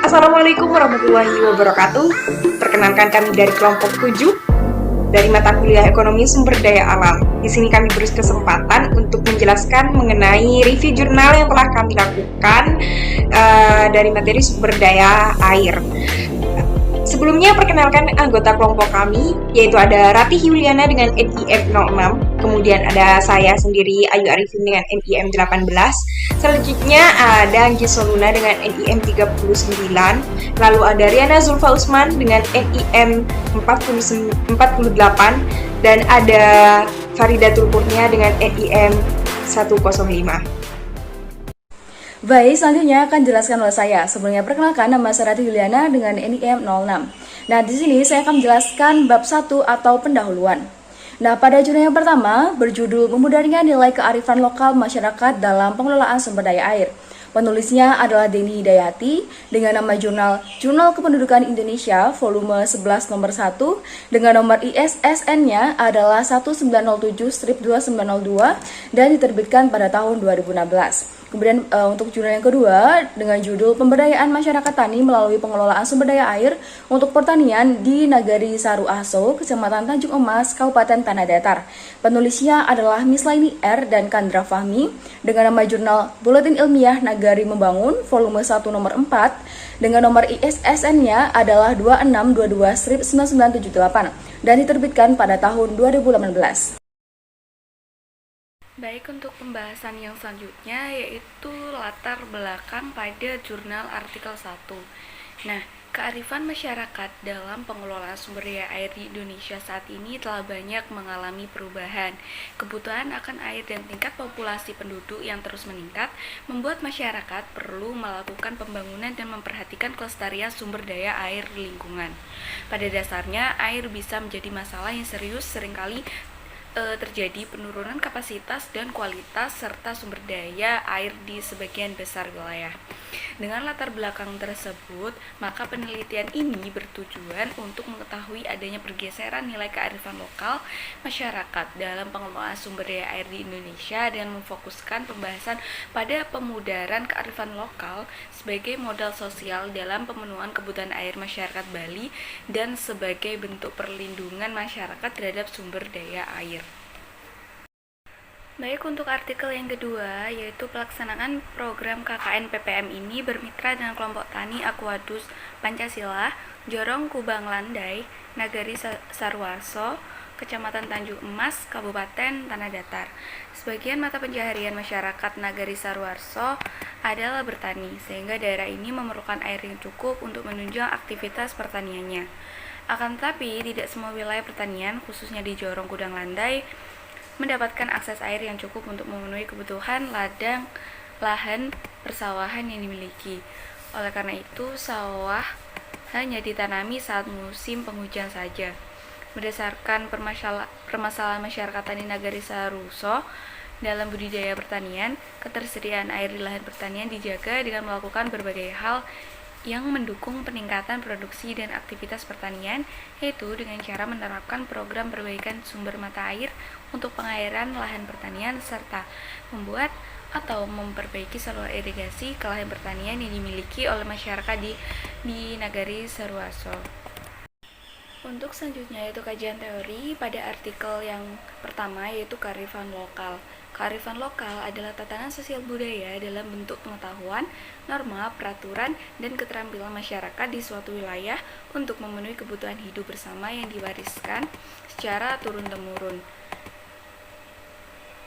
Assalamualaikum warahmatullahi wabarakatuh. Perkenalkan kami dari kelompok 7 dari mata kuliah Ekonomi Sumber Daya Alam. Di sini kami beri kesempatan untuk menjelaskan mengenai review jurnal yang telah kami lakukan dari materi sumber daya air. Sebelumnya perkenalkan anggota kelompok kami, yaitu ada Ratih Yuliana dengan NIM 06, kemudian ada saya sendiri Ayu Arifin dengan NIM 18, selanjutnya ada Anggi Soluna dengan NIM 39, lalu ada Riana Zulfa Usman dengan NIM 48, dan ada Faridatul Kurnia dengan NIM 105. Baik, selanjutnya akan jelaskan oleh saya. Sebelumnya perkenalkan, nama saya Ratih Yuliana dengan NIM 06. Nah, di sini saya akan menjelaskan bab 1 atau pendahuluan. Nah, pada jurnal yang pertama berjudul Memudahkan Nilai Kearifan Lokal Masyarakat dalam Pengelolaan Sumber Daya Air. Penulisnya adalah Deni Hidayati dengan nama Jurnal Kependudukan Indonesia volume 11 nomor 1 dengan nomor ISSN-nya adalah 1907-2902 dan diterbitkan pada tahun 2016. Kemudian untuk jurnal yang kedua dengan judul Pemberdayaan Masyarakat Tani melalui Pengelolaan Sumber Daya Air untuk Pertanian di Nagari Saru Aso, Kecamatan Tanjung Emas, Kabupaten Tanah Datar. Penulisnya adalah Mislaini R. dan Kandra Fahmi dengan nama jurnal Buletin Ilmiah Nagari Membangun volume 1 nomor 4 dengan nomor ISSN-nya adalah 2622-9978 dan diterbitkan pada tahun 2018. Baik, untuk pembahasan yang selanjutnya yaitu latar belakang pada jurnal artikel 1. Nah, kearifan masyarakat dalam pengelolaan sumber daya air di Indonesia saat ini telah banyak mengalami perubahan. Kebutuhan akan air dan tingkat populasi penduduk yang terus meningkat membuat masyarakat perlu melakukan pembangunan dan memperhatikan kelestarian sumber daya air di lingkungan. Pada dasarnya, air bisa menjadi masalah yang serius, seringkali terjadi penurunan kapasitas dan kualitas serta sumber daya air di sebagian besar wilayah. Dengan latar belakang tersebut, maka penelitian ini bertujuan untuk mengetahui adanya pergeseran nilai kearifan lokal masyarakat dalam pengelolaan sumber daya air di Indonesia dengan memfokuskan pembahasan pada pemudaran kearifan lokal sebagai modal sosial dalam pemenuhan kebutuhan air masyarakat Bali dan sebagai bentuk perlindungan masyarakat terhadap sumber daya air. Baik, untuk artikel yang kedua, yaitu pelaksanaan program KKN PPM ini bermitra dengan kelompok tani Aquadus Pancasila, Jorong Kubang Landai, Nagari Sarwarso, Kecamatan Tanjung Emas, Kabupaten Tanah Datar. Sebagian mata pencaharian masyarakat Nagari Sarwarso adalah bertani, sehingga daerah ini memerlukan air yang cukup untuk menunjang aktivitas pertaniannya. Akan tetapi, tidak semua wilayah pertanian, khususnya di Jorong Kubang Landai, mendapatkan akses air yang cukup untuk memenuhi kebutuhan ladang lahan persawahan yang dimiliki. Oleh karena itu, sawah hanya ditanami saat musim penghujan saja. Berdasarkan permasalahan masyarakat tani Nagari Saruso dalam budidaya pertanian, ketersediaan air di lahan pertanian dijaga dengan melakukan berbagai hal yang mendukung peningkatan produksi dan aktivitas pertanian, yaitu dengan cara menerapkan program perbaikan sumber mata air untuk pengairan lahan pertanian serta membuat atau memperbaiki saluran irigasi ke lahan pertanian yang dimiliki oleh masyarakat di Nagari Sarwarso. Untuk selanjutnya yaitu kajian teori pada artikel yang pertama yaitu kearifan lokal. Kearifan lokal adalah tatanan sosial budaya dalam bentuk pengetahuan, norma, peraturan, dan keterampilan masyarakat di suatu wilayah untuk memenuhi kebutuhan hidup bersama yang diwariskan secara turun-temurun.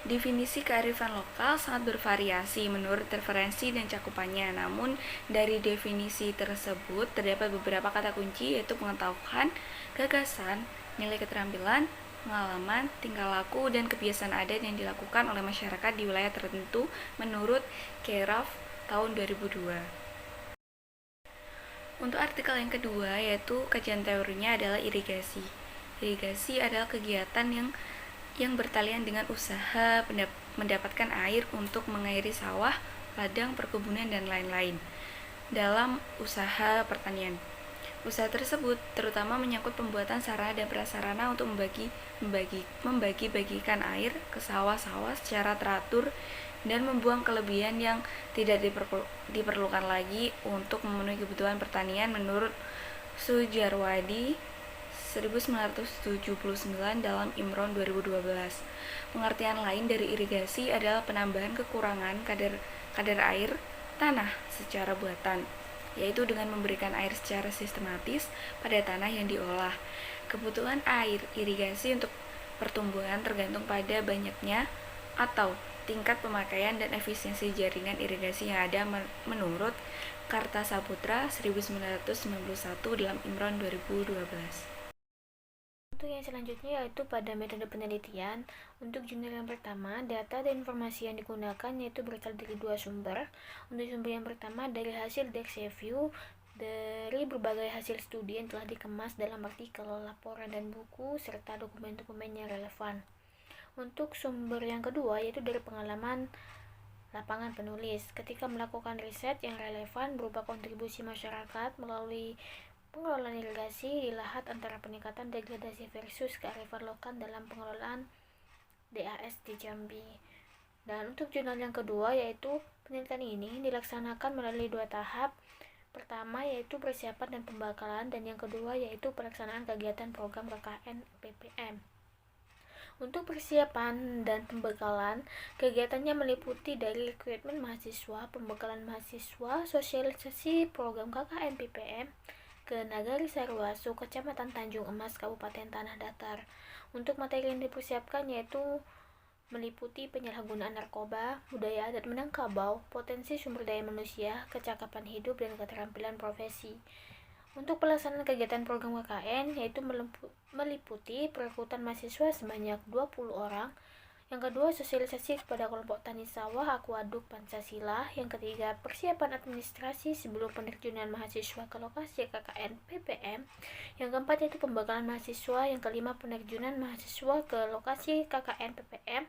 Definisi kearifan lokal sangat bervariasi menurut referensi dan cakupannya, namun dari definisi tersebut terdapat beberapa kata kunci yaitu pengetahuan, gagasan, nilai keterampilan, pengalaman, tingkah laku, dan kebiasaan adat yang dilakukan oleh masyarakat di wilayah tertentu menurut Keiraf tahun 2002. Untuk artikel yang kedua yaitu kajian teorinya adalah irigasi. Irigasi adalah kegiatan yang bertalian dengan usaha mendapatkan air untuk mengairi sawah, ladang, perkebunan, dan lain-lain dalam usaha pertanian. Usaha tersebut terutama menyangkut pembuatan sarana dan prasarana untuk membagi-bagikan air ke sawah-sawah secara teratur dan membuang kelebihan yang tidak diperlukan lagi untuk memenuhi kebutuhan pertanian menurut Sujarwadi 1979 dalam Imron 2012. Pengertian lain dari irigasi adalah penambahan kekurangan kadar air tanah secara buatan, yaitu dengan memberikan air secara sistematis pada tanah yang diolah. Kebutuhan air irigasi untuk pertumbuhan tergantung pada banyaknya atau tingkat pemakaian dan efisiensi jaringan irigasi yang ada menurut Kartasaputra 1991 dalam Imron 2012. Untuk yang selanjutnya yaitu pada metode penelitian. Untuk jurnal yang pertama, data dan informasi yang digunakan yaitu berasal dari dua sumber. Untuk sumber yang pertama dari hasil Dex Review dari berbagai hasil studi yang telah dikemas dalam artikel, laporan, dan buku serta dokumen-dokumen yang relevan. Untuk sumber yang kedua yaitu dari pengalaman lapangan penulis ketika melakukan riset yang relevan berupa kontribusi masyarakat melalui pengelolaan irigasi dilihat antara peningkatan degradasi versus kearifan lokal dalam pengelolaan DAS di Jambi. Dan untuk jurnal yang kedua yaitu penelitian ini dilaksanakan melalui dua tahap. Pertama yaitu persiapan dan pembekalan, dan yang kedua yaitu pelaksanaan kegiatan program KKN PPM. Untuk persiapan dan pembekalan, kegiatannya meliputi dari rekrutmen mahasiswa, pembekalan mahasiswa, sosialisasi program KKN PPM ke Nagari Sarwasu, Kecamatan Tanjung Emas, Kabupaten Tanah Datar. Untuk materi yang dipersiapkan yaitu meliputi penyalahgunaan narkoba, budaya adat Minangkabau, potensi sumber daya manusia, kecakapan hidup, dan keterampilan profesi. Untuk pelaksanaan kegiatan program KKN yaitu meliputi perekrutan mahasiswa sebanyak 20 orang. Yang kedua, sosialisasi kepada kelompok tani sawah Aquaduk Pancasila. Yang ketiga, persiapan administrasi sebelum penerjunan mahasiswa ke lokasi KKN PPM. Yang keempat yaitu pembekalan mahasiswa. Yang kelima, penerjunan mahasiswa ke lokasi KKN PPM.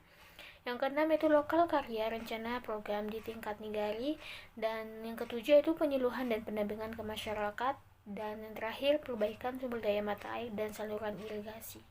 Yang keenam yaitu lokal karya rencana program di tingkat negari. Dan yang ketujuh yaitu penyuluhan dan pendampingan ke masyarakat. Dan yang terakhir, perbaikan sumber daya mata air dan saluran irigasi.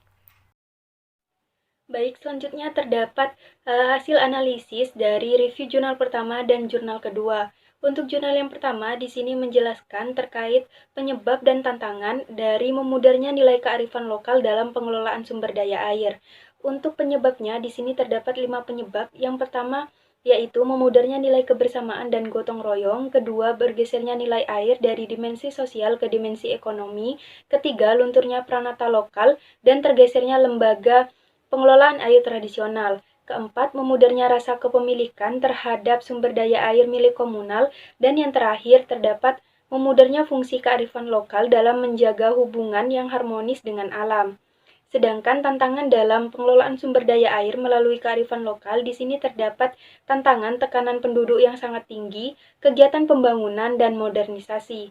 Baik, selanjutnya terdapat hasil analisis dari review jurnal pertama dan jurnal kedua. Untuk jurnal yang pertama, di sini menjelaskan terkait penyebab dan tantangan dari memudarnya nilai kearifan lokal dalam pengelolaan sumber daya air. Untuk penyebabnya, di sini terdapat 5 penyebab. Yang pertama, yaitu memudarnya nilai kebersamaan dan gotong royong. Kedua, bergesernya nilai air dari dimensi sosial ke dimensi ekonomi. Ketiga, lunturnya pranata lokal dan tergesernya lembaga pengelolaan air tradisional. Keempat, memudarnya rasa kepemilikan terhadap sumber daya air milik komunal. Dan yang terakhir, terdapat memudarnya fungsi kearifan lokal dalam menjaga hubungan yang harmonis dengan alam. Sedangkan tantangan dalam pengelolaan sumber daya air melalui kearifan lokal, di sini terdapat tantangan tekanan penduduk yang sangat tinggi, kegiatan pembangunan, dan modernisasi.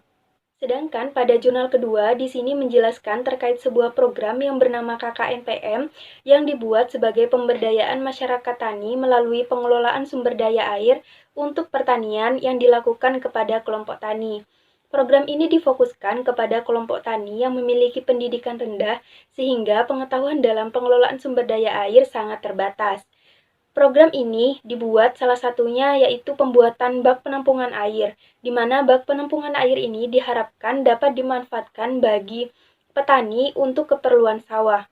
Sedangkan pada jurnal kedua, di sini menjelaskan terkait sebuah program yang bernama KKNPM yang dibuat sebagai pemberdayaan masyarakat tani melalui pengelolaan sumber daya air untuk pertanian yang dilakukan kepada kelompok tani. Program ini difokuskan kepada kelompok tani yang memiliki pendidikan rendah sehingga pengetahuan dalam pengelolaan sumber daya air sangat terbatas. Program ini dibuat salah satunya yaitu pembuatan bak penampungan air, di mana bak penampungan air ini diharapkan dapat dimanfaatkan bagi petani untuk keperluan sawah.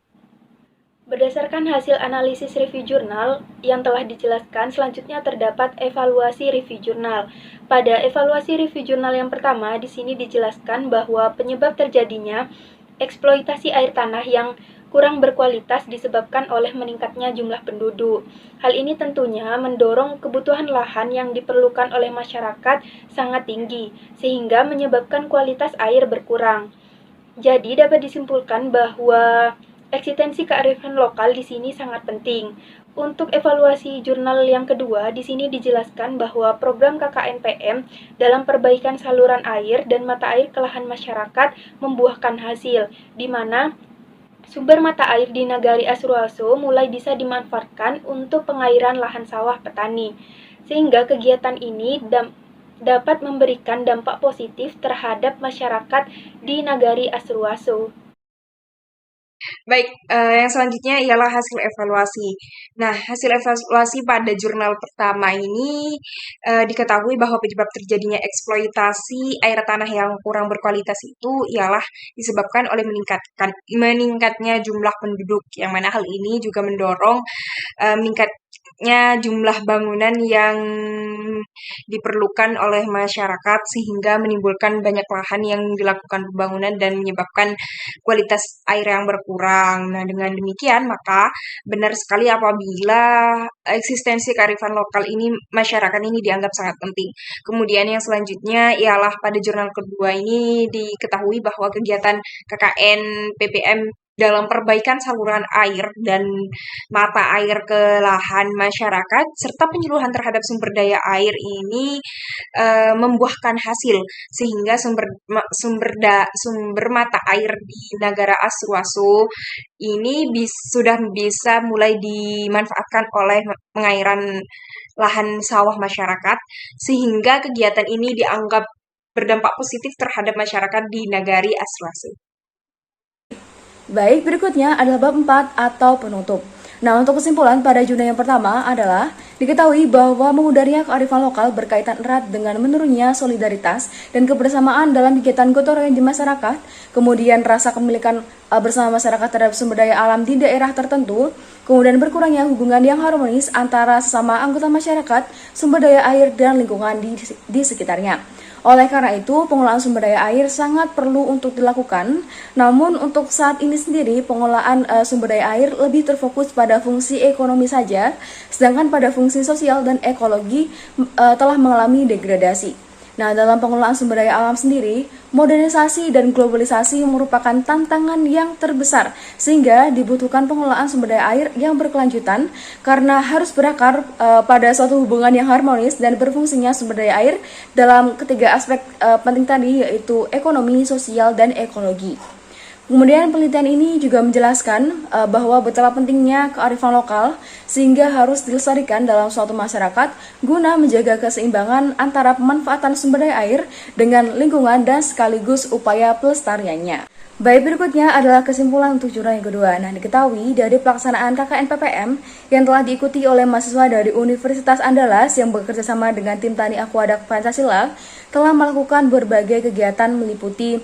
Berdasarkan hasil analisis review jurnal yang telah dijelaskan, selanjutnya terdapat evaluasi review jurnal. Pada evaluasi review jurnal yang pertama, di sini dijelaskan bahwa penyebab terjadinya eksploitasi air tanah yang kurang berkualitas disebabkan oleh meningkatnya jumlah penduduk. Hal ini tentunya mendorong kebutuhan lahan yang diperlukan oleh masyarakat sangat tinggi, sehingga menyebabkan kualitas air berkurang. Jadi dapat disimpulkan bahwa eksistensi kearifan lokal di sini sangat penting. Untuk evaluasi jurnal yang kedua, di sini dijelaskan bahwa program KKNPM dalam perbaikan saluran air dan mata air ke lahan masyarakat membuahkan hasil, di mana sumber mata air di Nagari Asruaso mulai bisa dimanfaatkan untuk pengairan lahan sawah petani, sehingga kegiatan ini dapat memberikan dampak positif terhadap masyarakat di Nagari Asruaso. Baik, yang selanjutnya ialah hasil evaluasi. Nah, hasil evaluasi pada jurnal pertama ini diketahui bahwa penyebab terjadinya eksploitasi air tanah yang kurang berkualitas itu ialah disebabkan oleh meningkatnya jumlah penduduk, yang mana hal ini juga mendorong meningkatnya jumlah bangunan yang diperlukan oleh masyarakat sehingga menimbulkan banyak lahan yang dilakukan pembangunan dan menyebabkan kualitas air yang berkurang. Nah, dengan demikian maka benar sekali apabila eksistensi kearifan lokal ini masyarakat ini dianggap sangat penting. Kemudian yang selanjutnya ialah pada jurnal kedua ini diketahui bahwa kegiatan KKN PPM dalam perbaikan saluran air dan mata air ke lahan masyarakat serta penyuluhan terhadap sumber daya air ini membuahkan hasil sehingga sumber mata air di negara Asruasu ini sudah bisa mulai dimanfaatkan oleh pengairan lahan sawah masyarakat sehingga kegiatan ini dianggap berdampak positif terhadap masyarakat di Nagari Asruasu. Baik, berikutnya adalah bab 4 atau penutup. Nah, untuk kesimpulan pada jurnal yang pertama adalah diketahui bahwa memudarnya kearifan lokal berkaitan erat dengan menurunnya solidaritas dan kebersamaan dalam kegiatan gotong royong di masyarakat, kemudian rasa kepemilikan bersama masyarakat terhadap sumber daya alam di daerah tertentu, kemudian berkurangnya hubungan yang harmonis antara sesama anggota masyarakat, sumber daya air, dan lingkungan di sekitarnya. Oleh karena itu, pengelolaan sumber daya air sangat perlu untuk dilakukan. Namun untuk saat ini sendiri, pengelolaan sumber daya air lebih terfokus pada fungsi ekonomi saja, sedangkan pada fungsi sosial dan ekologi telah mengalami degradasi. Nah, dalam pengelolaan sumber daya alam sendiri, modernisasi dan globalisasi merupakan tantangan yang terbesar, sehingga dibutuhkan pengelolaan sumber daya air yang berkelanjutan karena harus berakar pada suatu hubungan yang harmonis dan berfungsinya sumber daya air dalam ketiga aspek penting tadi, yaitu ekonomi, sosial, dan ekologi. Kemudian penelitian ini juga menjelaskan bahwa betapa pentingnya kearifan lokal sehingga harus dilestarikan dalam suatu masyarakat guna menjaga keseimbangan antara pemanfaatan sumber daya air dengan lingkungan dan sekaligus upaya pelestariannya. Baik, berikutnya adalah kesimpulan untuk jurnal yang kedua. Nah, diketahui dari pelaksanaan KKN PPM yang telah diikuti oleh mahasiswa dari Universitas Andalas yang bekerja sama dengan tim Tani Aquadak Pancasila telah melakukan berbagai kegiatan meliputi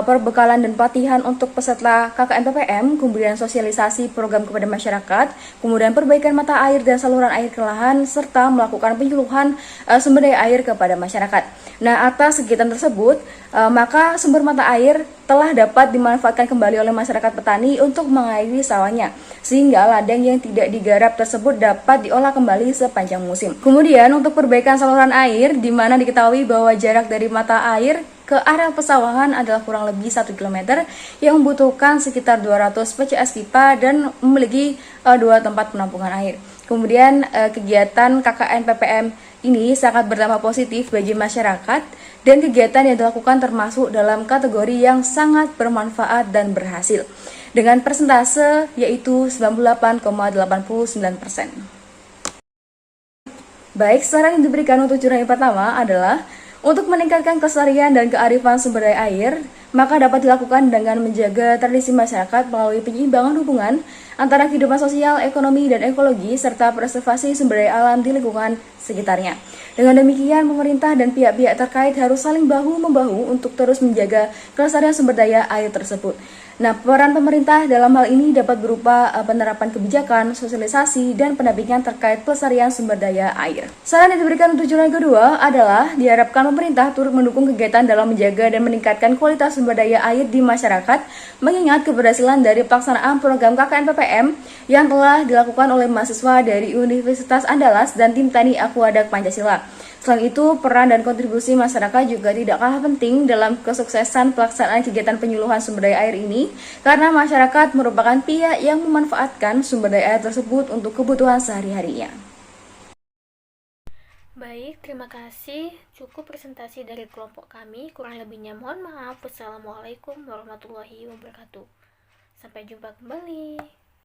perbekalan dan pelatihan untuk peserta KKN PPM, kemudian sosialisasi program kepada masyarakat, kemudian perbaikan mata air dan saluran air ke lahan, serta melakukan penyuluhan sumber daya air kepada masyarakat. Nah, atas kegiatan tersebut, maka sumber mata air telah dapat dimanfaatkan kembali oleh masyarakat petani untuk mengairi sawahnya, sehingga ladang yang tidak digarap tersebut dapat diolah kembali sepanjang musim. Kemudian untuk perbaikan saluran air, di mana diketahui bahwa jarak dari mata air ke area pesawahan adalah kurang lebih 1 km yang membutuhkan sekitar 200 PCS pipa dan memiliki 2 tempat penampungan air. Kemudian kegiatan KKN PPM ini sangat berdampak positif bagi masyarakat dan kegiatan yang dilakukan termasuk dalam kategori yang sangat bermanfaat dan berhasil dengan persentase yaitu 98,89%. Baik, saran yang diberikan untuk jurnal yang pertama adalah untuk meningkatkan kelestarian dan kearifan sumber daya air, maka dapat dilakukan dengan menjaga tradisi masyarakat melalui penyeimbangan hubungan antara kehidupan sosial, ekonomi, dan ekologi, serta preservasi sumber daya alam di lingkungan sekitarnya. Dengan demikian, pemerintah dan pihak-pihak terkait harus saling bahu-membahu untuk terus menjaga kelestarian sumber daya air tersebut. Nah, peran pemerintah dalam hal ini dapat berupa penerapan kebijakan, sosialisasi, dan pendampingan terkait pelestarian sumber daya air. Saran yang diberikan untuk jurnal kedua adalah diharapkan pemerintah turut mendukung kegiatan dalam menjaga dan meningkatkan kualitas sumber daya air di masyarakat, mengingat keberhasilan dari pelaksanaan program KKN PPM yang telah dilakukan oleh mahasiswa dari Universitas Andalas dan tim Tani Aquadak Pancasila. Selain itu, peran dan kontribusi masyarakat juga tidak kalah penting dalam kesuksesan pelaksanaan kegiatan penyuluhan sumber daya air ini, karena masyarakat merupakan pihak yang memanfaatkan sumber daya air tersebut untuk kebutuhan sehari-harinya. Baik, terima kasih. Cukup presentasi dari kelompok kami. Kurang lebihnya mohon maaf. Wassalamualaikum warahmatullahi wabarakatuh. Sampai jumpa kembali.